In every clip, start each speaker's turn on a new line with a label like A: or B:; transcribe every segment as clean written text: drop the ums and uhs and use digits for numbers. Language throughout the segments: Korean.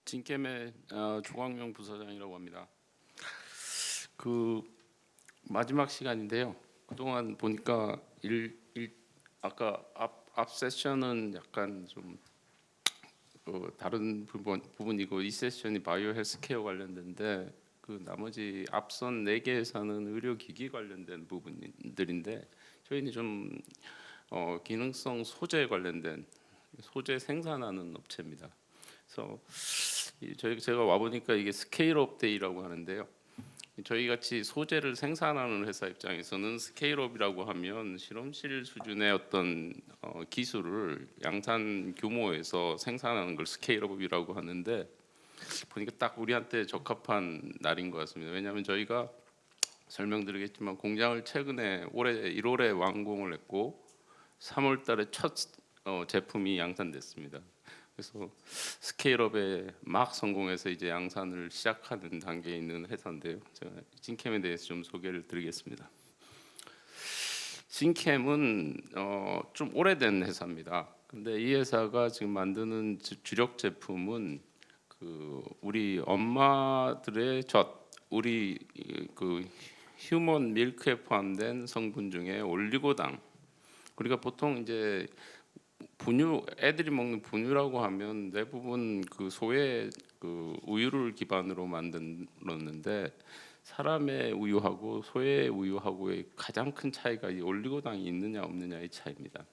A: 진캠의 조광명 부사장이라고 합니다. 그 마지막 시간인데요. 그동안 보니까 아까 앞 세션은 약간 좀 다른 부분이고 이 세션이 바이오 헬스케어 관련된데 그 나머지 앞선 4개에서는 의료기기 관련된 부분들인데 저희는 좀 기능성 소재 관련된 소재 생산하는 업체입니다. 그래서 제가 와 보니까 이게 스케일업 데이라고 하는데요. 저희 같이 소재를 생산하는 회사 입장에서는 스케일업이라고 하면 실험실 수준의 어떤 기술을 양산 규모에서 생산하는 걸 스케일업이라고 하는데 보니까 딱 우리한테 적합한 날인 것 같습니다. 왜냐하면 저희가 설명드리겠지만 공장을 최근에 올해 1월에 완공을 했고 3월달에 첫 제품이 양산됐습니다. 그래서 스케일업에 막 성공해서 이제 양산을 시작하는 단계에 있는 회사인데요. 제가 진캠에 대해서 좀 소개를 드리겠습니다. 진캠은 좀 오래된 회사입니다. 근데 이 회사가 지금 만드는 주력 제품은 그 우리 엄마들의 우리 그 휴먼 밀크에 포함된 성분 중에 올리고당. 우리가 보통 이제 애들이 먹는 분유라고 하면 대부분 그 소의 그 우유를 기반으로 만들었는데 사람의 우유하고 소의 우유하고의 가장 큰 차이가 이 올리고당이 있느냐 없느냐의 차이입니다.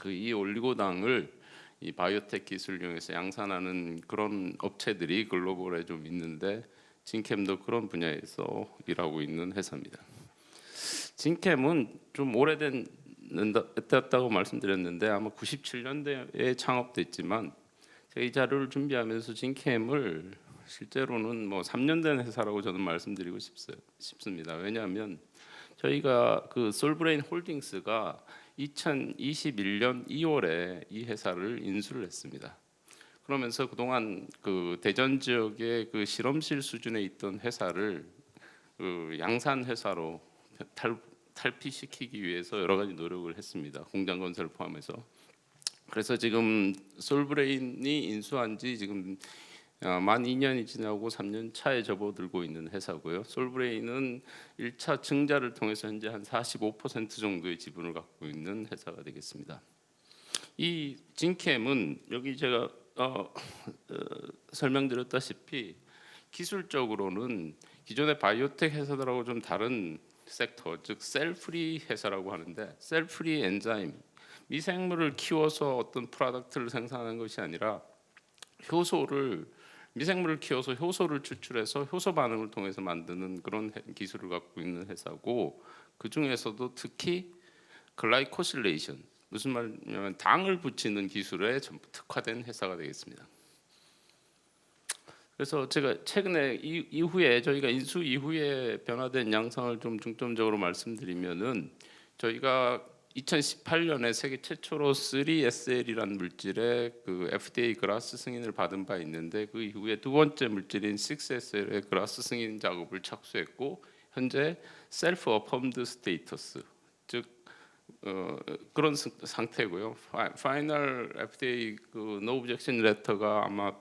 A: 이 올리고당을 이 바이오텍 기술을 이용해서 양산하는 그런 업체들이 글로벌에 좀 있는데 진캠도 그런 분야에서 일하고 있는 회사입니다. 진캠은 좀 오래된 됐다고 말씀드렸는데 아마 97년대에 창업됐지만 제가 이 자료를 준비하면서 진캠을 실제로는 뭐 3년 된 회사라고 저는 말씀드리고 싶습니다. 왜냐하면 저희가 그 솔브레인 홀딩스가 2021년 2월에 이 회사를 인수를 했습니다. 그러면서 그동안 그 대전 지역의 그 실험실 수준에 있던 회사를 그 양산 회사로 탈피시키기 위해서 여러 가지 노력을 했습니다. 공장 건설을 포함해서. 그래서 지금 솔브레인이 인수한 지 지금 만 2년이 지나고 3년 차에 접어들고 있는 회사고요. 솔브레인은 1차 증자를 통해서 현재 한 45% 정도의 지분을 갖고 있는 회사가 되겠습니다. 이 진캠은 여기 제가 설명드렸다시피 기술적으로는 기존의 바이오텍 회사들하고 좀 다른 섹터, 즉 셀프리 회사라고 하는데 셀프리 엔자임, 미생물을 키워서 어떤 프로덕트를 생산하는 것이 아니라 미생물을 키워서 효소를 추출해서 효소 반응을 통해서 만드는 그런 기술을 갖고 있는 회사고 그 중에서도 특히 글라이코실레이션, 무슨 말이냐면 당을 붙이는 기술에 전부 특화된 회사가 되겠습니다. 그래서 제가 최근에 이후에 저희가 인수 이후에 변화된 양상을 좀 중점적으로 말씀드리면은 저희가 2018년에 세계 최초로 3SL이라는 물질의 그 FDA 그라스 승인을 받은 바 있는데 그 이후에 두 번째 물질인 6SL의 그라스 승인 작업을 착수했고 현재 셀프 어펌드 스테이터스 즉 그런 상태고요. 파이널 FDA 그 노 오브젝션 레터가 아마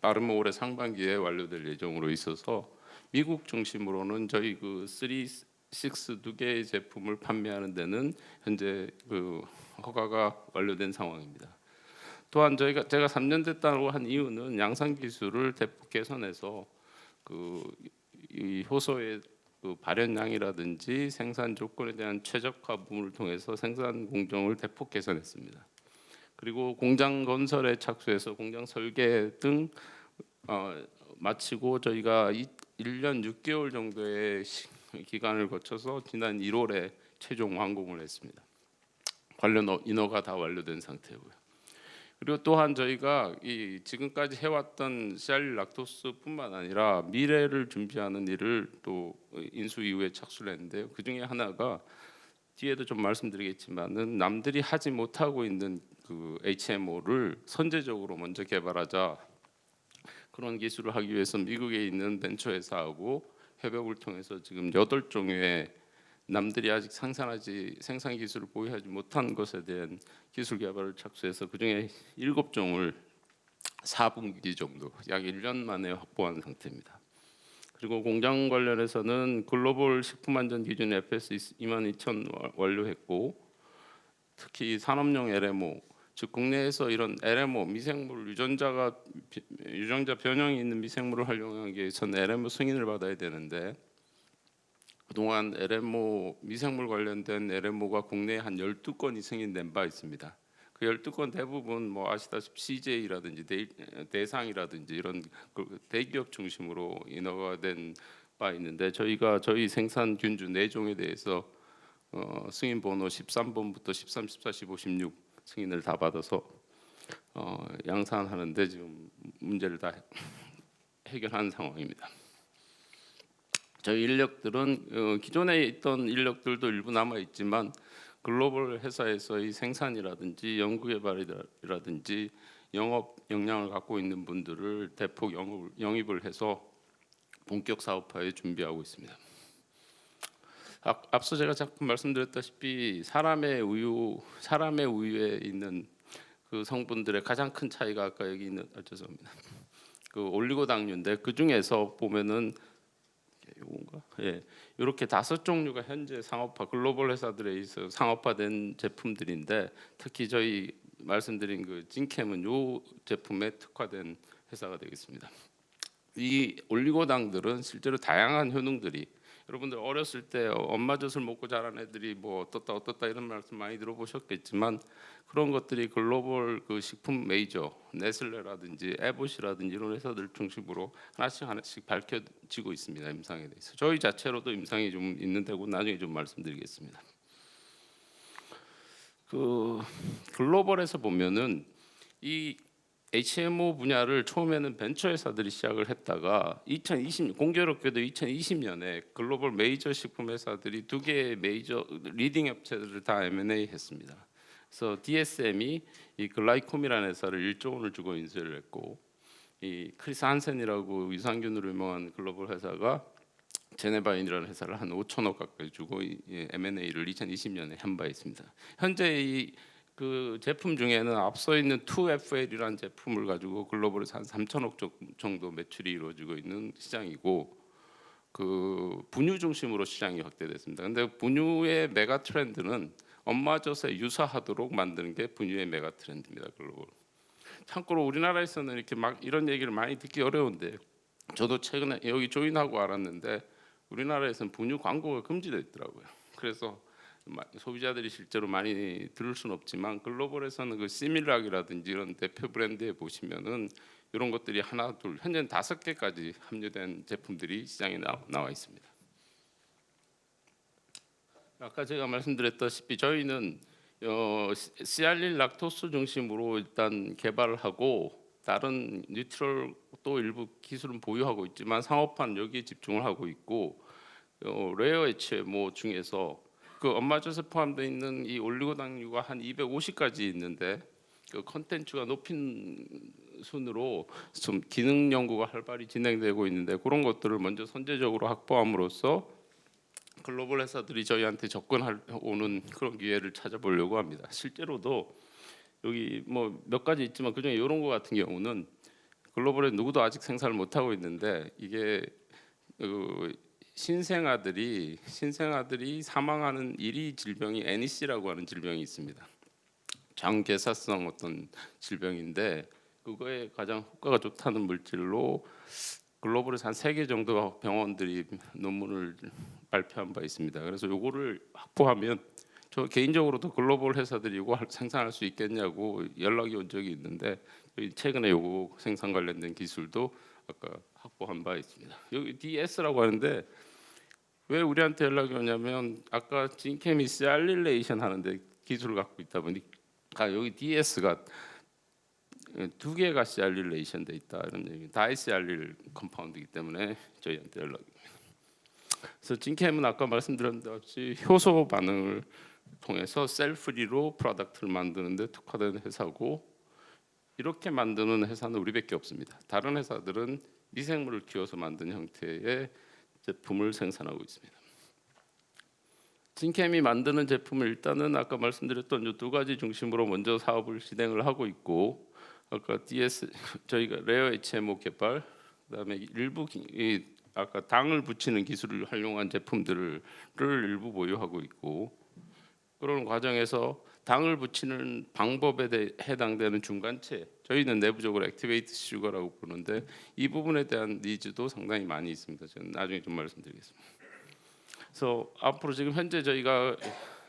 A: 빠르면 올해 상반기에 완료될 예정으로 있어서 미국 중심으로는 저희 그 3, 6 두 개의 제품을 판매하는 데는 현재 그 허가가 완료된 상황입니다. 또한 제가 3년 됐다고 한 이유는 양산 기술을 대폭 개선해서 이 효소의 그 발현량이라든지 생산 조건에 대한 최적화 부분을 통해서 생산 공정을 대폭 개선했습니다. 그리고 공장 건설에 착수해서 공장 설계 등 마치고 저희가 1년 6개월 정도의 기간을 거쳐서 지난 1월에 최종 완공을 했습니다. 관련 인허가 다 완료된 상태고요. 그리고 또한 저희가 이 지금까지 해왔던 시알릴 락토스뿐만 아니라 미래를 준비하는 일을 또 인수 이후에 착수를 했는데요. 그 중에 하나가 뒤에도 좀 말씀드리겠지만은 남들이 하지 못하고 있는 그 HMO를 선제적으로 먼저 개발하자. 그런 기술을 하기 위해서 미국에 있는 벤처 회사하고 협업을 통해서 지금 8종의 남들이 아직 생산 기술을 보유하지 못한 것에 대한 기술 개발을 착수해서 그중에 7종을 4분기 정도 약 1년 만에 확보한 상태입니다. 그리고 공장 관련해서는 글로벌 식품안전 기준 FS 22,000 완료했고, 특히 산업용 LMO, 즉 국내에서 이런 LMO 미생물 유전자 변형이 있는 미생물을 활용하기 위해서는 LMO 승인을 받아야 되는데, 그동안 LMO 미생물 관련된 LMO가 국내에 한 12건이 승인된 바 있습니다. 그 12건 대부분 뭐 아시다시피 CJ라든지 대상이라든지 이런 대기업 중심으로 인허가 된 바 있는데, 저희가 저희 생산 균주 4종에 대해서 승인 번호 13번부터 13, 14, 15, 16 승인을 다 받아서 양산하는데 지금 문제를 다 해결하는 상황입니다. 저희 인력들은 기존에 있던 인력들도 일부 남아 있지만, 글로벌 회사에서의 생산이라든지 연구개발이라든지 영업 역량을 갖고 있는 분들을 대폭 영입을 해서 본격 사업화에 준비하고 있습니다. 앞서 제가 자꾸 말씀드렸다시피 사람의 우유에 있는 그 성분들의 가장 큰 차이가 아까 여기 있는 죄송합니다. 그 올리고당류인데, 그 중에서 보면은 이건가? 예, 이렇게 5종류가 현재 글로벌 회사들에 있어 상업화된 제품들인데, 특히 저희 말씀드린 그 진캠은 이 제품에 특화된 회사가 되겠습니다. 이 올리고당들은 실제로 다양한 효능들이, 여러분들 어렸을 때 엄마 젖을 먹고 자란 애들이 뭐 어떻다 이런 말씀 많이 들어보셨겠지만, 그런 것들이 글로벌 그 식품 메이저 네슬레라든지 에봇이라든지 이런 회사들 중심으로 하나씩 밝혀지고 있습니다. 임상에 대해서 저희 자체로도 임상이 좀 있는 데고 나중에 좀 말씀드리겠습니다. 그 글로벌에서 보면은 이 HMO 분야를 처음에는 벤처 회사들이 시작을 했다가 공교롭게도 2020년에 글로벌 메이저 식품 회사들이 2개의 메이저 리딩 업체들을 다 M&A 했습니다. 그래서 DSM이 이 글라이콤이라는 회사를 1조 원을 주고 인수를 했고, 이 크리스 한센이라고 유산균으로 유명한 글로벌 회사가 제네바인이라는 회사를 한 5천억 가까이 주고 M&A를 2020년에 한 바 있습니다. 현재 그 제품 중에는 앞서 있는 2FL이라는 제품을 가지고 글로벌에서 한 3천억 정도 매출이 이루어지고 있는 시장이고, 그 분유 중심으로 시장이 확대됐습니다. 근데 분유의 메가 트렌드는 엄마젖에 유사하도록 만드는 게 분유의 메가 트렌드입니다. 글로벌. 참고로 우리나라에서는 이렇게 막 이런 얘기를 많이 듣기 어려운데, 저도 최근에 여기 조인하고 알았는데 우리나라에서는 분유 광고가 금지되어 있더라고요. 그래서 소비자들이 실제로 많이 들을 수는 없지만, 글로벌에서는 그 시밀락이라든지 이런 대표 브랜드에 보시면은 이런 것들이 하나 둘 현재는 5개까지 함유된 제품들이 시장에 나와 있습니다. 아까 제가 말씀드렸다시피 저희는 시알린 락토스 중심으로 일단 개발을 하고, 다른 뉴트럴도 일부 기술은 보유하고 있지만 상업화는 여기에 집중을 하고 있고, 레어 HMO 중에서 그 엄마젖에 포함되어 있는 이 올리고당류가 한 250가지 있는데, 그 컨텐츠가 높인 순으로 좀 기능 연구가 활발히 진행되고 있는데, 그런 것들을 먼저 선제적으로 확보함으로써 글로벌 회사들이 저희한테 접근하는 그런 기회를 찾아보려고 합니다. 실제로도 여기 뭐 몇 가지 있지만 그중에 이런 거 같은 경우는 글로벌에 누구도 아직 생산을 못 하고 있는데, 이게 신생아들이 사망하는 1위 질병이 NEC라고 하는 질병이 있습니다. 장개사성 어떤 질병인데, 그거에 가장 효과가 좋다는 물질로 글로벌에서 한 3개 정도 병원들이 논문을 발표한 바 있습니다. 그래서 요거를 확보하면 저 개인적으로도 글로벌 회사들이 이거 생산할 수 있겠냐고 연락이 온 적이 있는데, 최근에 요거 생산 관련된 기술도 아까 확보한 바 있습니다. 여기 DS라고 하는데, 왜 우리한테 연락이 오냐면 아까 진케미 시알릴레이션 하는데 기술을 갖고 있다 보니까 여기 DS가 2개가 시알릴레이션 돼 있다 이런 얘기. 다이시알릴 컴파운드이기 때문에 저희한테 연락이 옵니다. 그래서 진캠은 아까 말씀드렸듯이 효소 반응을 통해서 셀프리로 프로덕트를 만드는데 특화된 회사고, 이렇게 만드는 회사는 우리밖에 없습니다. 다른 회사들은 미생물을 키워서 만든 형태의 제품을 생산하고 있습니다. 진캠이 만드는 제품을 일단은 아까 말씀드렸던 이 2가지 중심으로 먼저 사업을 진행을 하고 있고, 아까 DS 저희가 레어 HMO 개발, 그다음에 일부 아까 당을 붙이는 기술을 활용한 제품들을 일부 보유하고 있고, 그런 과정에서 당을 붙이는 방법에 해당되는 중간체, 저희는 내부적으로 액티베이트 슈거라고 부르는데 이 부분에 대한 니즈도 상당히 많이 있습니다. 저는 나중에 좀 말씀드리겠습니다. 그래서 앞으로 지금 현재 저희가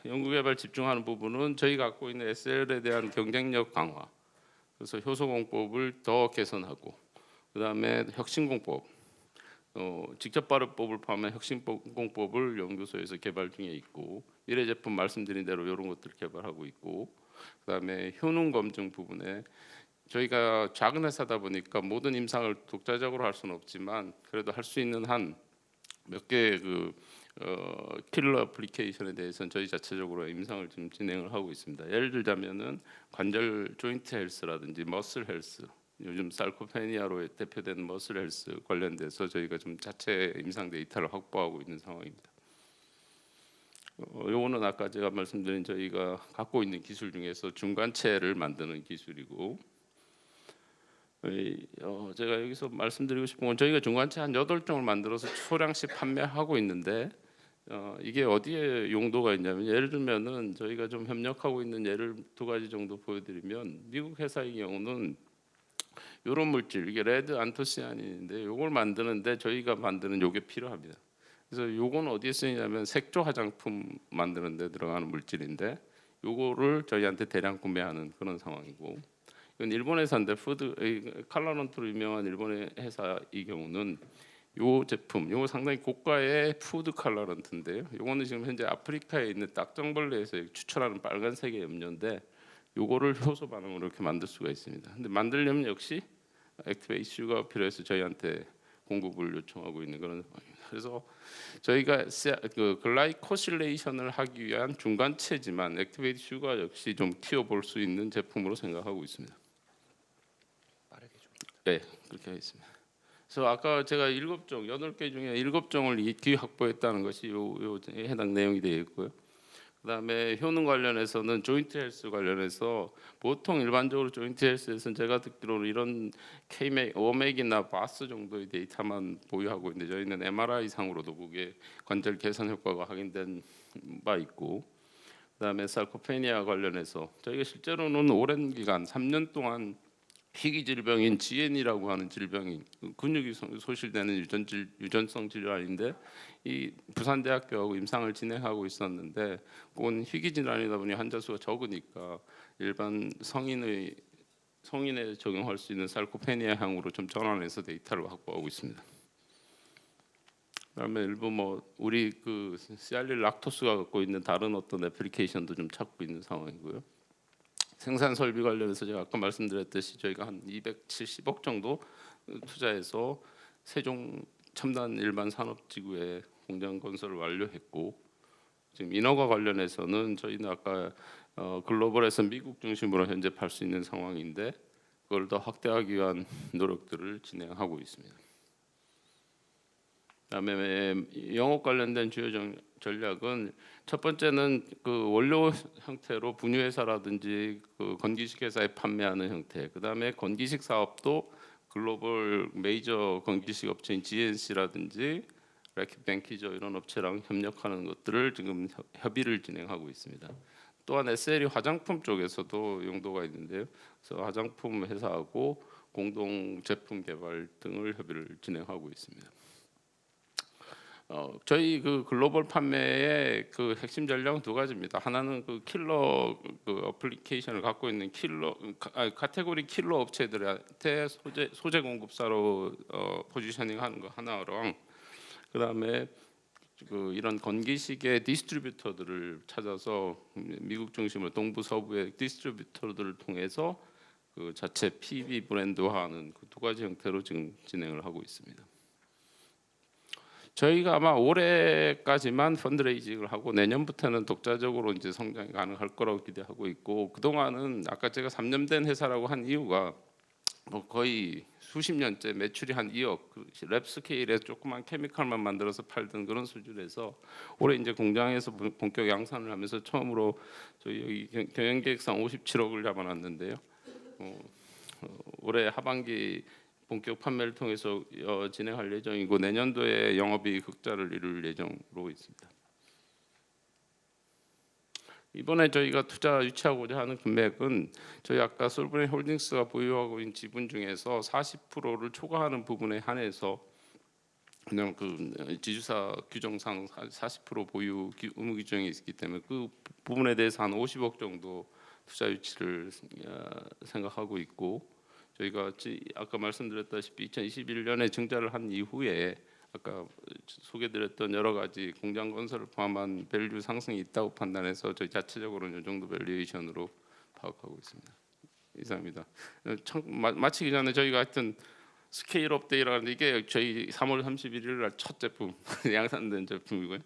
A: 연구개발 집중하는 부분은 저희가 갖고 있는 SL에 대한 경쟁력 강화, 그래서 효소공법을 더 개선하고, 그다음에 혁신공법, 직접 발효법을 포함한 혁신공법을 연구소에서 개발 중에 있고, 미래 제품 말씀드린 대로 이런 것들을 개발하고 있고, 그다음에 효능 검증 부분에 저희가 작은 회사다 보니까 모든 임상을 독자적으로 할 수는 없지만 그래도 할 수 있는 한 몇 개의 킬러 애플리케이션에 대해서는 저희 자체적으로 임상을 지금 진행을 하고 있습니다. 예를 들자면은 관절 조인트 헬스라든지 머슬 헬스, 요즘 sarcopenia로 대표되는 머슬 헬스 관련돼서 저희가 좀 자체 임상 데이터를 확보하고 있는 상황입니다. 요거는 아까 제가 말씀드린 저희가 갖고 있는 기술 중에서 중간체를 만드는 기술이고, 제가 여기서 말씀드리고 싶은 건 저희가 중간체 한 8종을 만들어서 소량씩 판매하고 있는데, 이게 어디에 용도가 있냐면, 예를 들면은 저희가 좀 협력하고 있는 예를 2가지 정도 보여드리면, 미국 회사의 경우는 이런 물질, 이게 레드 안토시아닌인데 이걸 만드는데 저희가 만드는 요게 필요합니다. 그래서 요건 어디에 쓰이냐면 색조 화장품 만드는 데 들어가는 물질인데 요거를 저희한테 대량 구매하는 그런 상황이고, 이건 일본 회사인데 칼라런트로 유명한 일본의 회사의 경우는 요 제품, 요거 상당히 고가의 푸드 칼라런트인데요. 요거는 지금 현재 아프리카에 있는 딱정벌레에서 추출하는 빨간색의 염료인데 요거를 효소 반응으로 이렇게 만들 수가 있습니다. 근데 만들려면 역시 액티베이트 슈거가 필요해서 저희한테 공급을 요청하고 있는 그런 상황입니다. 그래서 저희가 글라이코실레이션을 하기 위한 중간체지만 액티베이트 슈거 역시 좀 키워볼 수 있는 제품으로 생각하고 있습니다.
B: 빠르게 좀.
A: 네, 그렇게 하겠습니다. 그래서 아까 제가 7종, 8개 중에 7종을 기획 확보했다는 것이 요 해당 내용이 되어 있고요. 그다음에 효능 관련해서는 조인트 헬스 관련해서 보통 일반적으로 조인트 헬스에서는 제가 듣기로는 이런 워맥이나 바스 정도의 데이터만 보유하고 있는데 저희는 MRI 상으로도 그게 관절 개선 효과가 확인된 바 있고, 그다음에 sarcopenia 관련해서 저희가 실제로는 오랜 기간 3년 동안 희귀 질병인 GN이라고 하는 질병이 근육이 소실되는 유전성 질환인데 이 부산대학교하고 임상을 진행하고 있었는데, 그건 희귀 질환이다 보니 환자 수가 적으니까 일반 성인에 적용할 수 있는 sarcopenia 향으로 좀 전환해서 데이터를 확보하고 있습니다. 그다음에 일부 우리 시알릴 락토스가 갖고 있는 다른 어떤 애플리케이션도 좀 찾고 있는 상황이고요. 생산 설비 관련해서 제가 아까 말씀드렸듯이 저희가 한 270억 정도 투자해서 세종 첨단 일반 산업지구에 공장 건설을 완료했고, 지금 인허가 관련해서는 저희는 아까 글로벌에서 미국 중심으로 현재 팔 수 있는 상황인데 그걸 더 확대하기 위한 노력들을 진행하고 있습니다. 그다음에 영업 관련된 주요 전략은 첫 번째는 원료 형태로 분유회사라든지 건기식 회사에 판매하는 형태, 그다음에 건기식 사업도 글로벌 메이저 건기식 업체인 GNC라든지 래킷뱅키저 이런 업체랑 협력하는 것들을 지금 협의를 진행하고 있습니다. 또한 SL이 화장품 쪽에서도 용도가 있는데요. 그래서 화장품 회사하고 공동 제품 개발 등을 협의를 진행하고 있습니다. 저희 글로벌 판매의 핵심 전략은 2가지입니다. 하나는 킬러 어플리케이션을 갖고 있는 카테고리 킬러 업체들한테 소재 공급사로 포지셔닝하는 거 하나랑, 그다음에 이런 건기식의 디스트리뷰터들을 찾아서 미국 중심으로 동부 서부의 디스트리뷰터들을 통해서 자체 PB 브랜드화하는 2가지 형태로 지금 진행을 하고 있습니다. 저희가 아마 올해까지만 펀드레이징을 하고 내년부터는 독자적으로 이제 성장이 가능할 거라고 기대하고 있고, 그동안은 아까 제가 3년 된 회사라고 한 이유가 거의 수십 년째 매출이 한 2억, 랩 스케일에 조그만 케미칼만 만들어서 팔던 그런 수준에서 올해 이제 공장에서 본격 양산을 하면서 처음으로 저희 여기 경영계획상 57억을 잡아놨는데요. 올해 하반기 본격 판매를 통해서 진행할 예정이고 내년도에 영업이익 흑자를 이룰 예정으로 있습니다. 이번에 저희가 투자 유치하고자 하는 금액은 저희 아까 솔브레인 홀딩스가 보유하고 있는 지분 중에서 40%를 초과하는 부분에 한해서 그냥 그 지주사 규정상 40% 보유 의무 규정이 있기 때문에 그 부분에 대해서 한 50억 정도 투자 유치를 생각하고 있고 저희가 아까 말씀드렸다시피 2021년에 증자를 한 이후에 아까 소개드렸던 여러 가지 공장 건설을 포함한 밸류 상승이 있다고 판단해서 저희 자체적으로는 이 정도 밸류에이션으로 파악하고 있습니다. 이상입니다. 마치기 전에 저희가 하여튼 스케일업 데이라는 이게 저희 3월 31일 날 첫 제품 양산된 제품이고요.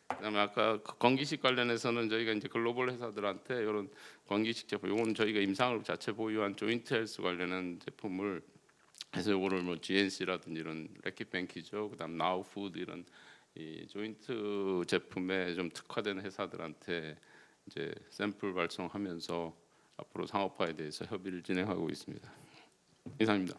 A: 그다음에 아까 그 건기식 관련해서는 저희가 이제 글로벌 회사들한테 이런 건기식 제품, 이건 저희가 임상을 자체 보유한 조인트 헬스 관련한 제품을 해서 이거를 뭐 GNC라든지 이런 레킷뱅키죠. 그다음 나우푸드 이런 이 조인트 제품에 좀 특화된 회사들한테 이제 샘플 발송하면서 앞으로 상업화에 대해서 협의를 진행하고 있습니다. 이상입니다.